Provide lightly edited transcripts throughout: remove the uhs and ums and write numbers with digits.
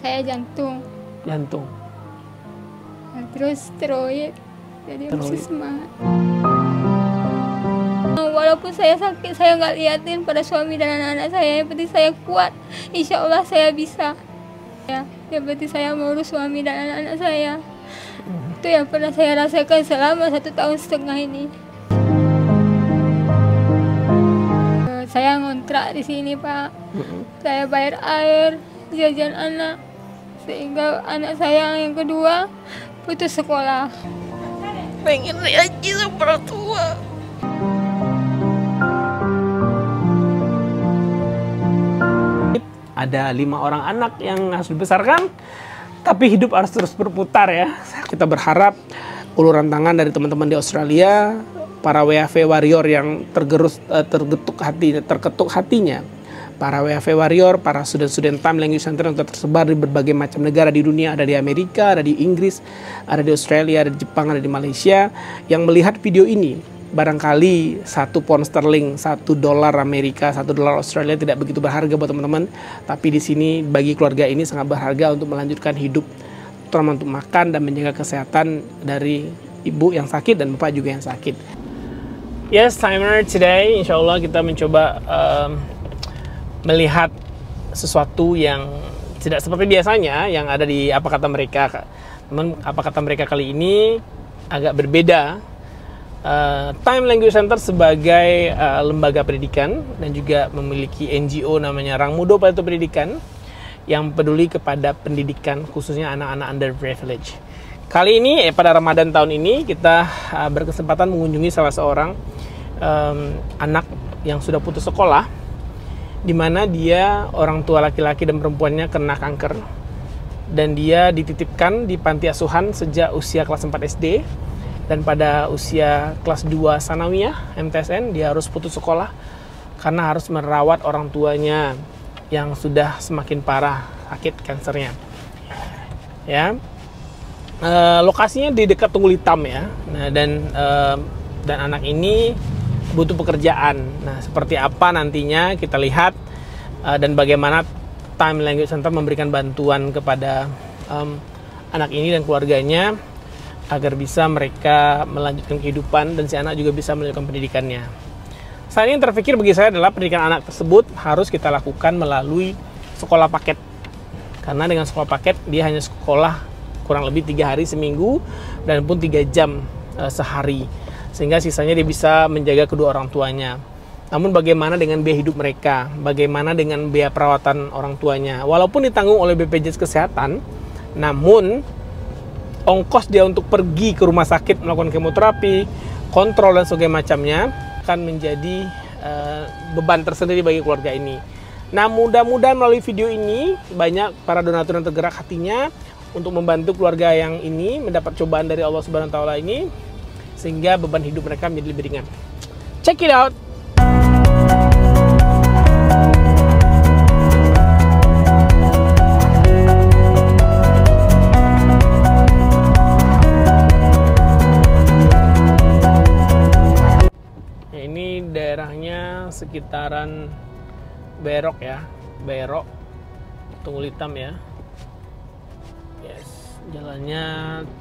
Saya jantung. Jantung. Nah, terus steroid. Jadi masih semangat. Walaupun saya sakit, saya nggak liatin pada suami dan anak-anak saya. Yang penting saya kuat. Insya Allah saya bisa. Ya, yang penting saya mengurus suami dan anak-anak saya. Itu yang pernah saya rasakan selama 1,5 tahun ini. Saya ngontrak di sini, Pak. Saya bayar air, jajan anak, sehingga anak saya yang kedua putus sekolah. Pengen diaji sama orang tua. Ada 5 orang anak yang harus dibesarkan, tapi hidup harus terus berputar ya. Kita berharap uluran tangan dari teman-teman di Australia, para WAV warrior yang terketuk hatinya, para WAV warrior, para student Time Language Center yang tersebar di berbagai macam negara di dunia, ada di Amerika, ada di Inggris, ada di Australia, ada di Jepang, ada di Malaysia, yang melihat video ini. Barangkali 1 pound sterling, $1 Amerika, $1 Australia tidak begitu berharga buat teman-teman, tapi di sini bagi keluarga ini sangat berharga untuk melanjutkan hidup, terutama untuk makan dan menjaga kesehatan dari ibu yang sakit dan bapak juga yang sakit. Yes, Timer, today insya Allah kita mencoba melihat sesuatu yang tidak seperti biasanya yang ada di Apa Kata Mereka. Namun Apa Kata Mereka kali ini agak berbeda. Time Language Center sebagai lembaga pendidikan dan juga memiliki NGO namanya Rang Mudo Palito Pendidikan yang peduli kepada pendidikan khususnya anak-anak underprivileged. Kali ini pada Ramadan tahun ini kita berkesempatan mengunjungi salah seorang anak yang sudah putus sekolah, di mana dia orang tua laki-laki dan perempuannya kena kanker dan dia dititipkan di panti asuhan sejak usia kelas 4 SD. Dan pada usia kelas 2 Sanawiyah MTSN dia harus putus sekolah karena harus merawat orang tuanya yang sudah semakin parah sakit kansernya. Ya, lokasinya di dekat Tunggul Hitam ya. Nah, dan anak ini butuh pekerjaan. Nah, seperti apa nantinya kita lihat dan bagaimana Time Language Center memberikan bantuan kepada anak ini dan keluarganya agar bisa mereka melanjutkan kehidupan dan si anak juga bisa melanjutkan pendidikannya. Saat ini yang terpikir bagi saya adalah pendidikan anak tersebut harus kita lakukan melalui sekolah paket. Karena dengan sekolah paket dia hanya sekolah kurang lebih 3 hari seminggu dan pun 3 jam sehari. Sehingga sisanya dia bisa menjaga kedua orang tuanya. Namun bagaimana dengan biaya hidup mereka? Bagaimana dengan biaya perawatan orang tuanya? Walaupun ditanggung oleh BPJS Kesehatan, namun ongkos dia untuk pergi ke rumah sakit melakukan kemoterapi, kontrol dan sebagainya macamnya akan menjadi beban tersendiri bagi keluarga ini. Nah, mudah-mudahan melalui video ini banyak para donatur yang tergerak hatinya untuk membantu keluarga yang ini mendapat cobaan dari Allah Subhanahu wa taala ini sehingga beban hidup mereka menjadi lebih ringan. Check it out. Daerahnya sekitaran Berok ya, Berok, Tunggul Hitam ya. Yes, jalannya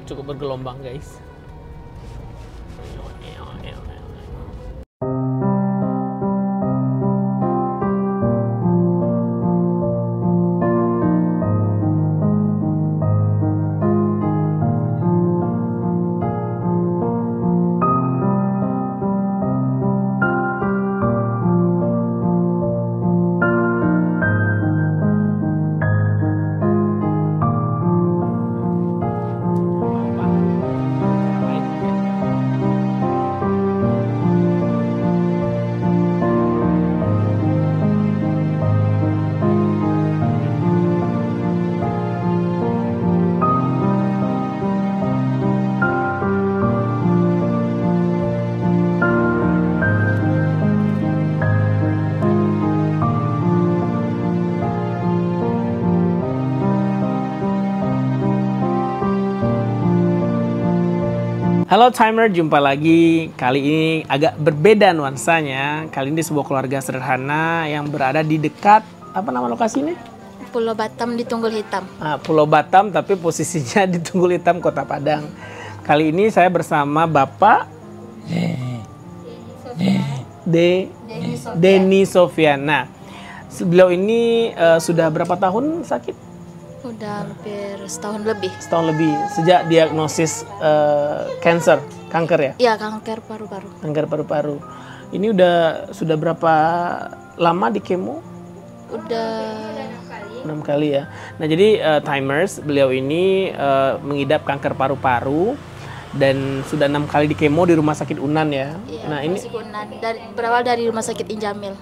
cukup bergelombang guys. Halo Timer, jumpa lagi. Kali ini agak berbeda nuansanya. Kali ini sebuah keluarga sederhana yang berada di dekat, apa nama lokasi ini? Pulau Batam di Tunggul Hitam. Pulau Batam tapi posisinya di Tunggul Hitam, Kota Padang. Kali ini saya bersama Bapak Denny Sofian. Nah, beliau ini sudah berapa tahun sakit? Udah hampir setahun lebih. Setahun lebih, sejak diagnosis kanker ya? Iya, kanker paru-paru. Kanker paru-paru. Ini sudah berapa lama di kemo? Udah 6 kali ya. Nah, jadi timers, beliau ini mengidap kanker paru-paru dan sudah 6 kali di kemo di Rumah Sakit Unan ya. Iya, Nah, ini Unan. Berawal dari Rumah Sakit Injamil.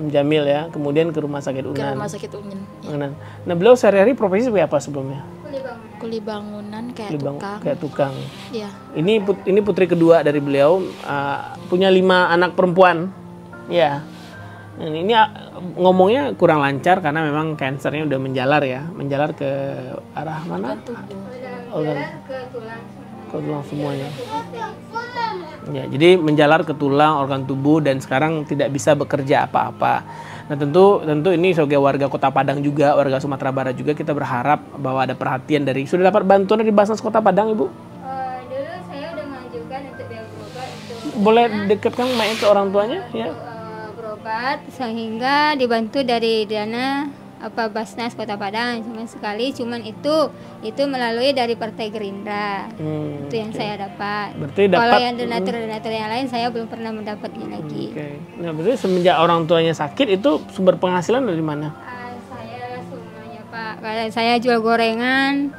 Jamil ya, kemudian ke Rumah Sakit Unan. Ke Rumah Sakit Unan. Unan. Nah, beliau sehari-hari profesi sebagai apa sebelumnya? Kuli bangunan kayak tukang. Kayak tukang. Iya. Ini putri kedua dari beliau, punya 5 anak perempuan. Ya. Ini ngomongnya kurang lancar karena memang kansernya udah menjalar ya, menjalar ke arah mana? Organ ke tulang semuanya. Ya, jadi menjalar ke tulang, organ tubuh dan sekarang tidak bisa bekerja apa-apa. Nah, tentu ini sebagai warga Kota Padang juga, warga Sumatera Barat juga, kita berharap bahwa ada perhatian dari. Sudah dapat bantuan dari Basnas Kota Padang, Ibu? Dulu saya udah mengajukan untuk biaya berobat Boleh dekatkan mic ke orang tuanya ya? berobat sehingga dibantu dari dana Basnas Kota Padang cuman itu melalui dari Partai Gerindra. Itu yang saya dapat. Berarti kalau yang donatur yang lain saya belum pernah mendapatnya lagi. Nah, berarti semenjak orang tuanya sakit itu sumber penghasilan dari mana? Saya semuanya Pak. Kalau saya jual gorengan,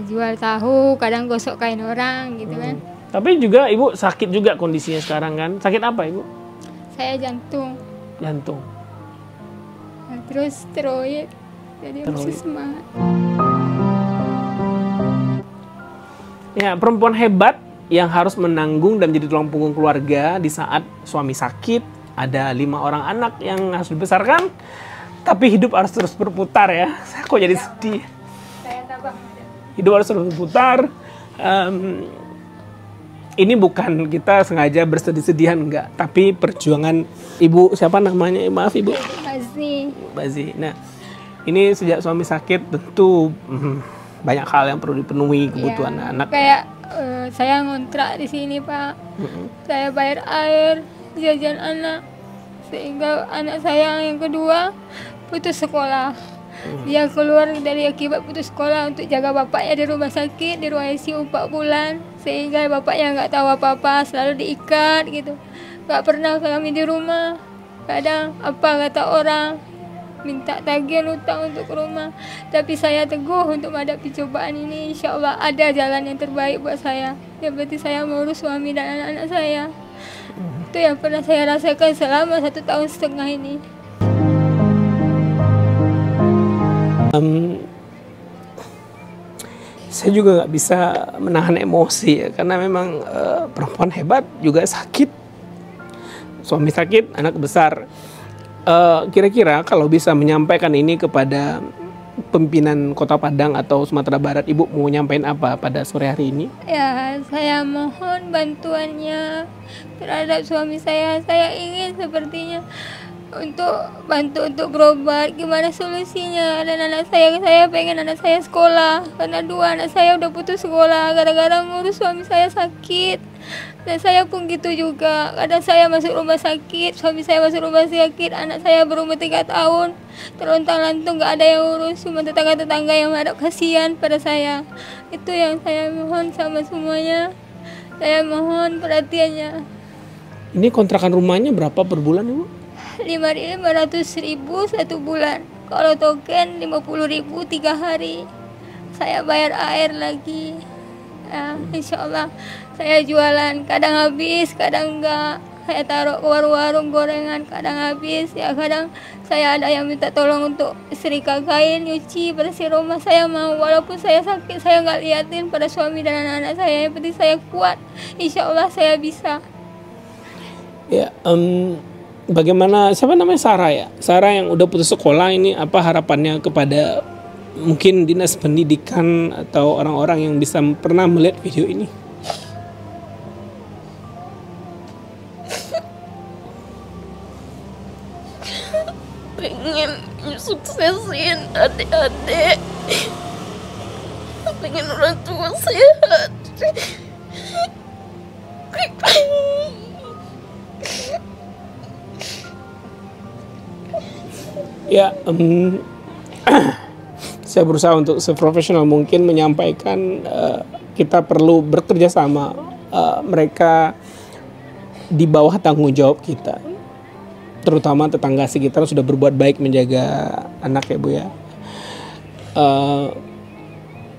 jual tahu, kadang gosok kain orang gitu kan. Tapi juga Ibu sakit juga kondisinya sekarang kan? Sakit apa Ibu? Saya jantung. Nah, terus steroid, jadi masih semangat. Ya, perempuan hebat yang harus menanggung dan menjadi tulang punggung keluarga di saat suami sakit. Ada 5 orang anak yang harus dibesarkan, tapi hidup harus terus berputar ya. Saya kok jadi sedih. Hidup harus terus berputar. Ini bukan kita sengaja bersedih-sedihan, enggak, tapi perjuangan Ibu, siapa namanya? Maaf Ibu. Bazi. Nah, ini sejak suami sakit tentu banyak hal yang perlu dipenuhi kebutuhan anak. Kayak saya ngontrak di sini Pak. Saya bayar air, jajan anak, sehingga anak saya yang kedua putus sekolah. Dia keluar dari akibat putus sekolah untuk jaga bapaknya di rumah sakit, di ruang ICU 4 bulan. Sehingga bapaknya nggak tahu apa-apa, selalu diikat gitu. Nggak pernah kami di rumah. Kadang apa kata orang, minta tagihan utang untuk rumah. Tapi saya teguh untuk menghadapi cobaan ini. Insya Allah ada jalan yang terbaik buat saya. Yang penting saya mengurus suami dan anak-anak saya. Itu yang pernah saya rasakan selama 1,5 tahun ini. Saya juga nggak bisa menahan emosi ya, karena memang perempuan hebat juga sakit, suami sakit, anak besar. Kira-kira kalau bisa menyampaikan ini kepada pimpinan Kota Padang atau Sumatera Barat, Ibu mau nyampaikan apa pada sore hari ini? Ya, saya mohon bantuannya terhadap suami saya. Saya ingin sepertinya untuk bantu untuk berobat, gimana solusinya. Dan anak saya pengen anak saya sekolah, karena 2 anak saya udah putus sekolah gara-gara ngurus suami saya sakit. Dan saya pun gitu juga, kadang saya masuk rumah sakit, suami saya masuk rumah sakit, anak saya berumur 3 tahun, terlontang-lantung gak ada yang urus, cuma tetangga-tetangga yang hadap kasihan pada saya. Itu yang saya mohon sama semuanya, saya mohon perhatiannya. Ini kontrakan rumahnya berapa per bulan Ibu? 500.000 1 bulan. Kalau token 50.000 3 hari. Saya bayar air lagi. Ya, insya Allah saya jualan. Kadang habis, kadang enggak. Saya taruh ke warung-warung gorengan. Kadang habis. Ya kadang saya ada yang minta tolong untuk setrika kain, nyuci, bersih rumah. Saya mau. Walaupun saya sakit, saya nggak liatin pada suami dan anak-anak saya. Yang penting saya kuat. Insya Allah saya bisa. Ya, bagaimana, siapa namanya, Sarah ya? Sarah yang udah putus sekolah ini, apa harapannya kepada mungkin dinas pendidikan atau orang-orang yang bisa pernah melihat video ini? Pengen suksesin adik-adik. Pengen orang tua sehat. Ya, saya berusaha untuk seprofesional mungkin menyampaikan kita perlu bekerja sama, mereka di bawah tanggung jawab kita, terutama tetangga sekitar sudah berbuat baik menjaga anak ya Bu ya.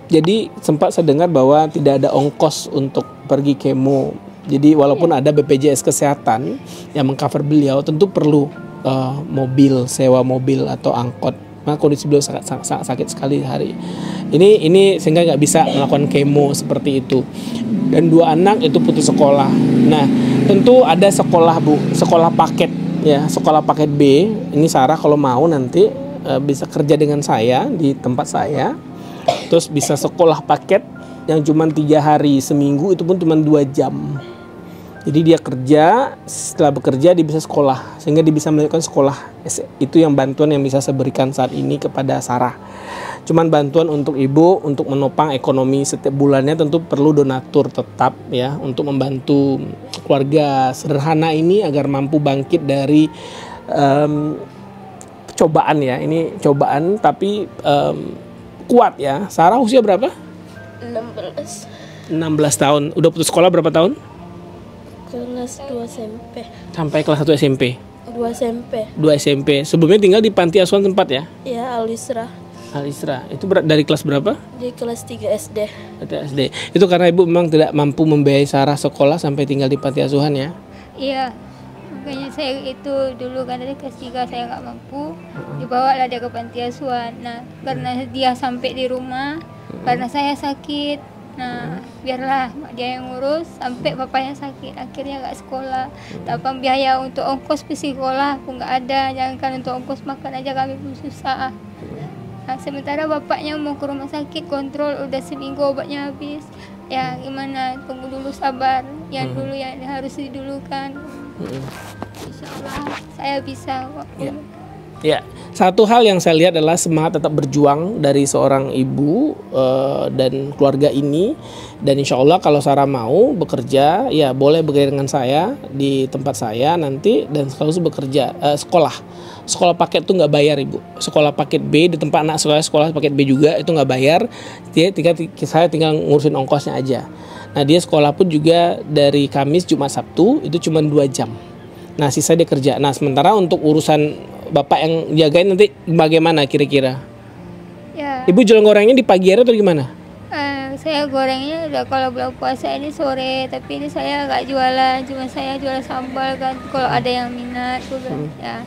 Jadi sempat saya dengar bahwa tidak ada ongkos untuk pergi kemo. Jadi walaupun ada BPJS Kesehatan yang mengcover beliau, tentu perlu mobil, sewa mobil atau angkot. Nah, kondisi beliau sangat sakit sekali hari ini sehingga nggak bisa melakukan kemo seperti itu. Dan 2 anak itu putus sekolah. Nah, tentu ada sekolah Bu, sekolah paket ya, sekolah paket B. Ini Sarah kalau mau nanti bisa kerja dengan saya di tempat saya. Terus bisa sekolah paket yang cuma 3 hari seminggu, itu pun cuma 2 jam. Jadi dia kerja, setelah bekerja dia bisa sekolah, sehingga dia bisa melakukan sekolah. Itu yang bantuan yang bisa saya berikan saat ini kepada Sarah. Cuman bantuan untuk ibu, untuk menopang ekonomi setiap bulannya tentu perlu donatur tetap ya, untuk membantu keluarga sederhana ini agar mampu bangkit dari cobaan ya. Ini cobaan tapi kuat ya. Sarah usia berapa? 16 tahun. Udah putus sekolah berapa tahun? kelas 2 SMP. Sampai kelas 1 SMP. 2 SMP. 2 SMP. Sebelumnya tinggal di panti asuhan tempat ya? Ya, Alisra. Alisra. Itu dari kelas berapa? Di kelas 3 SD. SD. Itu karena ibu memang tidak mampu membiayai Sarah sekolah sampai tinggal di panti asuhan ya? Iya, makanya saya itu dulu kan dari kelas 3 saya nggak mampu, dibawalah dia ke panti asuhan. Nah, karena dia sampai di rumah, karena saya sakit, nah biarlah dia yang ngurus sampai papanya sakit, akhirnya nggak sekolah. Tapi biaya untuk ongkos sekolah pun nggak ada, jangankan untuk ongkos makan aja kami pun susah. Nah, sementara bapaknya mau ke rumah sakit kontrol udah seminggu obatnya habis. Ya gimana, tunggu dulu, sabar. Yang dulu yang harus didulukan. Insya Allah saya bisa kok. Ya, satu hal yang saya lihat adalah semangat tetap berjuang dari seorang ibu dan keluarga ini. Dan insya Allah kalau Sarah mau bekerja, ya boleh bekerja dengan saya di tempat saya nanti, dan selalu bekerja sekolah paket tuh nggak bayar ibu. Sekolah paket B di tempat anak sekolah paket B juga itu nggak bayar. Saya tinggal ngurusin ongkosnya aja. Nah dia sekolah pun juga dari Kamis, Jumat, Sabtu itu cuma 2 jam. Nah sisa dia kerja. Nah sementara untuk urusan bapak yang jagain nanti bagaimana kira-kira? Ya. Ibu jual gorengnya di pagi hari atau gimana? Saya gorengnya udah kalau bulan puasa ini sore, tapi ini saya nggak jualan, cuma saya jual sambal kan. Kalau ada yang minat, gue bilang ya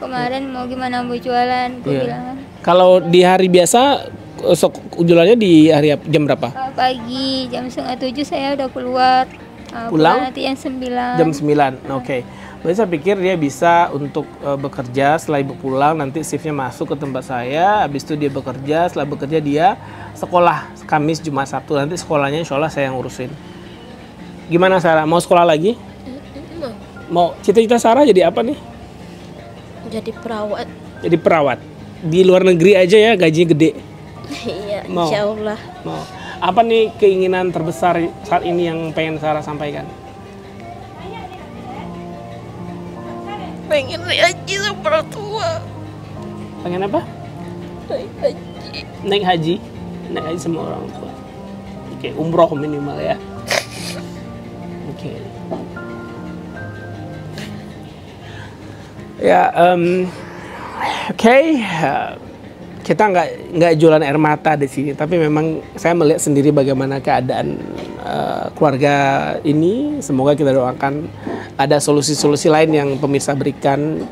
kemarin mau gimana mau jualan, gue bilang. Kalau di hari biasa jualannya di hari jam berapa? Pagi jam 6:30 saya udah keluar. Pulang nanti yang 9. Jam 9, oke. Berarti saya pikir dia bisa untuk bekerja setelah ibu pulang, nanti shiftnya masuk ke tempat saya, habis itu dia bekerja, setelah bekerja dia sekolah Kamis, Jumat, Sabtu, nanti sekolahnya insya Allah saya yang urusin. Gimana Sarah, mau sekolah lagi? Mau, cita-cita Sarah jadi apa nih? Jadi perawat. Jadi perawat, di luar negeri aja ya, gajinya gede. Iya, Mau. insya Allah. Mau. Apa nih keinginan terbesar saat ini yang pengen Sarah sampaikan? Pengen haji sama orang tua. Pengen apa? Naik haji. Naik haji? Naik haji sama orang tua. Oke, umroh minimal ya. Oke. Ya, oke. Kita nggak jualan air mata di sini, tapi memang saya melihat sendiri bagaimana keadaan keluarga ini. Semoga kita doakan ada solusi-solusi lain yang pemirsa berikan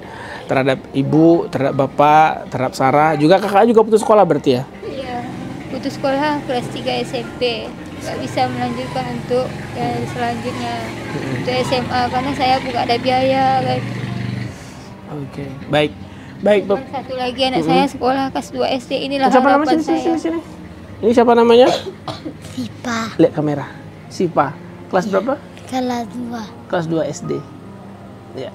terhadap ibu, terhadap bapak, terhadap Sarah. Juga kakak juga putus sekolah berarti ya? Iya, putus sekolah kelas 3 SMP. Nggak bisa melanjutkan untuk yang selanjutnya untuk SMA karena saya bukan ada biaya. Oke, baik. Baik, Bob. Satu lagi anak saya sekolah kelas 2 SD, inilah Siapa harapan namanya? saya. Sini. Ini siapa namanya? Sipa, Lihat kamera. Sipa. Kelas berapa? kelas 2. Kelas 2 SD. Ya.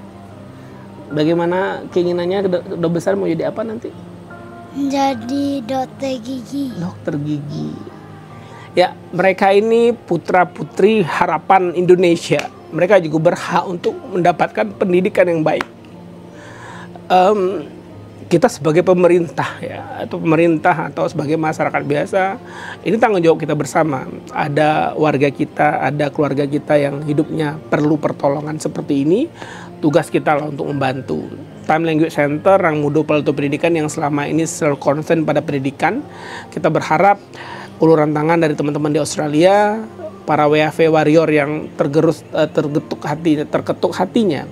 Bagaimana keinginannya udah besar mau jadi apa nanti? Jadi dokter gigi. Dokter gigi. Ya, mereka ini putra-putri harapan Indonesia. Mereka juga berhak untuk mendapatkan pendidikan yang baik. Kita sebagai pemerintah ya, atau pemerintah atau sebagai masyarakat biasa, ini tanggung jawab kita bersama. Ada warga kita, ada keluarga kita yang hidupnya perlu pertolongan seperti ini. Tugas kita lah untuk membantu. Time Language Center, Rang Mudo Pelatu Pendidikan yang selama ini selalu concern pada pendidikan. Kita berharap uluran tangan dari teman-teman di Australia, para WAV warrior yang terketuk hatinya,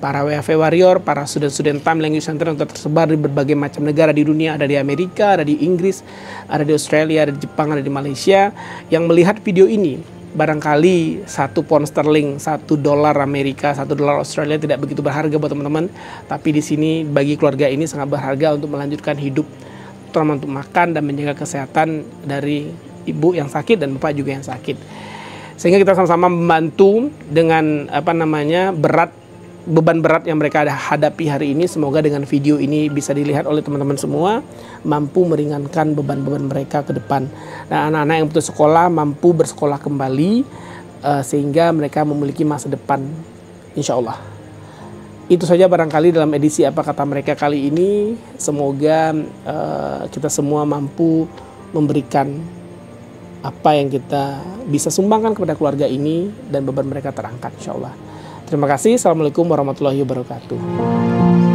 para WAV warrior, para student-student Time Language Center yang tersebar di berbagai macam negara di dunia, ada di Amerika, ada di Inggris, ada di Australia, ada di Jepang, ada di Malaysia, yang melihat video ini. Barangkali 1 pound sterling, $1 Amerika, $1 Australia tidak begitu berharga buat teman-teman, tapi di sini bagi keluarga ini sangat berharga untuk melanjutkan hidup, terutama untuk makan dan menjaga kesehatan dari ibu yang sakit dan bapak juga yang sakit. Sehingga kita sama-sama membantu dengan beban berat yang mereka hadapi hari ini. Semoga dengan video ini bisa dilihat oleh teman-teman semua, mampu meringankan beban-beban mereka ke depan. Nah, anak-anak yang putus sekolah mampu bersekolah kembali, sehingga mereka memiliki masa depan, insya Allah. Itu saja barangkali dalam edisi Apa Kata Mereka kali ini. Semoga kita semua mampu memberikan apa yang kita bisa sumbangkan kepada keluarga ini dan beban mereka terangkat, insya Allah. Terima kasih. Assalamualaikum warahmatullahi wabarakatuh.